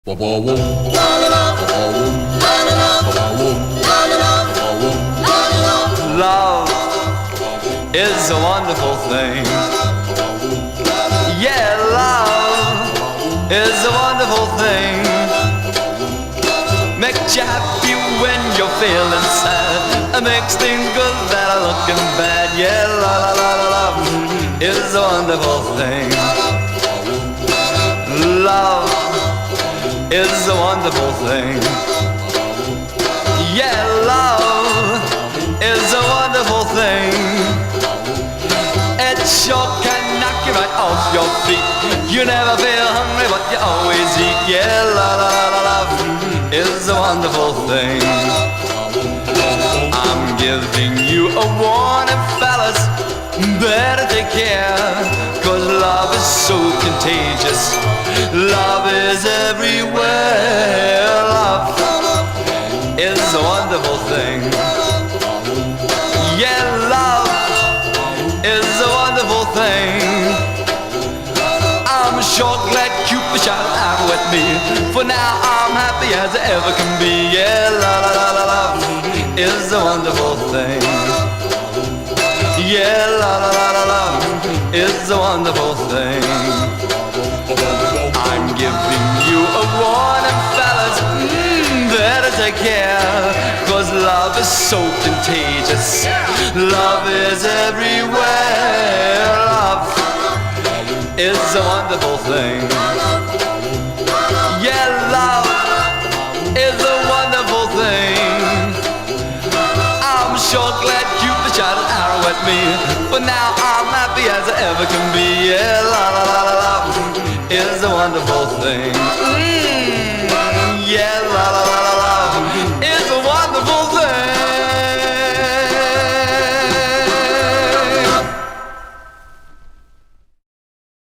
Love is a wonderful thing. Yeah, love is a wonderful thing. Makes you happy when you're feeling sad, and makes things good that are looking bad. Yeah, love is a wonderful thing. Love is a wonderful thing. Yeah, love is a wonderful thing. It sure can knock you right off your feet. You never feel hungry, but you always eat. Yeah, love is a wonderful thing. I'm giving you a warning, fellas, better take care, 'cause love is so contagious. Love is everywhere. Love is a wonderful thing. Yeah, love is a wonderful thing. I'm sure glad Cupid shot an arrow at me, for now I'm happy as I ever can be. Yeah, love is a wonderful thing. Yeah, love is a wonderful thing. I'm giving you a warning, fellas, better take care, 'cause love is so contagious. Love is everywhere. Love is a wonderful thing. Yeah, love is a wonderful thing. I'm sure glad Cupid shot an arrow at me, but now I'm happy as I ever can be. Yeah, love is a wonderful thing.